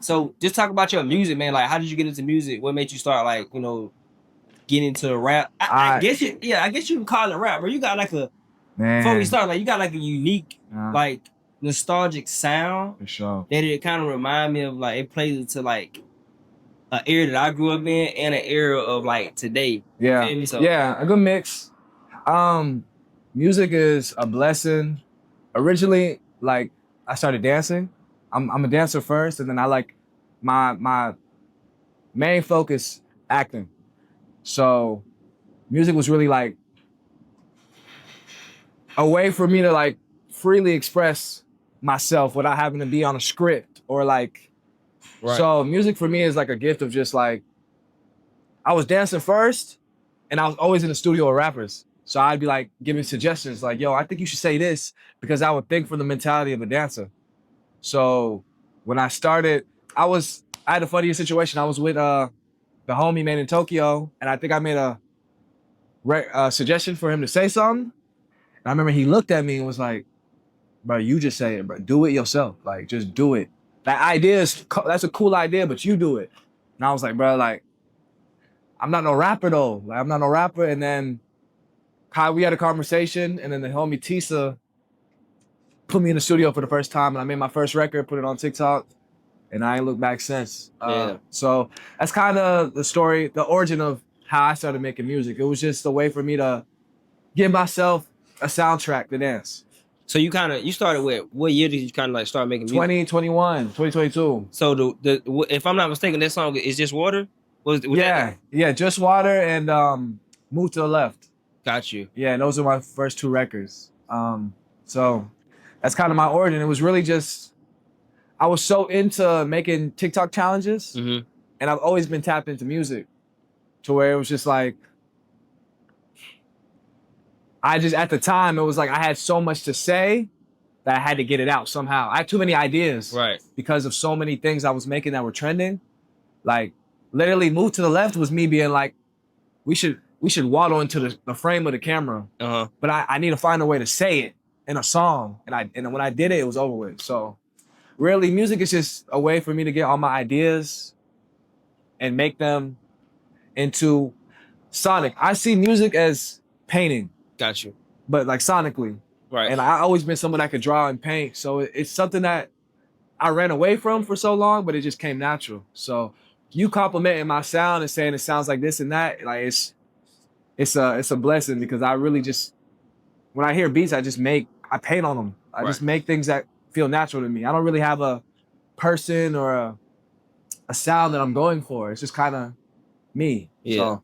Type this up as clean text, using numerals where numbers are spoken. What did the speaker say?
So just talk about your music, man. Like, how did you get into music? What made you start, like, getting into rap? I I guess I guess you can call it rap, bro. You got like a before we man, start, like you got like a unique, like nostalgic sound for sure. that it kind of remind me of, like it plays into like an era that I grew up in and an era of like today. You Yeah, feel me? So yeah, a good mix. Um, Music is a blessing. Originally, like I started dancing. I'm a dancer first, and then I like my main focus acting. So music was really like a way for me to like freely express myself without having to be on a script or like. right. So music for me is like a gift of just like I was dancing first, and I was always in the studio with rappers. So I'd be like giving suggestions like, yo, I think you should say this because I would think from the mentality of a dancer. So when I started, I had a funny situation. I was with the homie man in Tokyo, and I think I made a suggestion for him to say something. And I remember he looked at me and was like, bro, you just say it, bro. Do it yourself. Like, just do it. That idea that's a cool idea, but you do it. And I was like, bro, like, I'm not no rapper though. Like, I'm not no rapper. And then we had a conversation, and then the homie Tisa put me in the studio for the first time, and I made my first record, put it on TikTok, and I ain't looked back since. Yeah. So that's kind of the story, the origin of how I started making music. It was just a way for me to give myself a soundtrack to dance. So you started with what year did you kind of like start making music? 2021, 2022. So if I'm not mistaken, that song is Just Water. Was Yeah, yeah, Just Water and Move to the Left. Got you. Yeah, and those are my first two records. So that's kind of my origin. It was really just I was so into making TikTok challenges, Mm-hmm. and I've always been tapped into music to where it was just like at the time it was like I had so much to say that I had to get it out somehow. I had too many ideas, Right. because of so many things I was making that were trending. Like literally, Move to the Left was me being like, we should waddle into the frame of the camera. Uh-huh. But I need to find a way to say it in a song. And when I did it, it was over with. So really, music is just a way for me to get all my ideas and make them into sonic. I see music as painting, Got you. but like sonically. Right. And I always been someone that could draw and paint. So it's something that I ran away from for so long, but it just came natural. So you complimenting my sound and saying it sounds like this and that, like it's a blessing, because I really just, when I hear beats, I paint on them. I just make things that feel natural to me. I don't really have a person or a sound that I'm going for. It's just kind of me. Yeah. So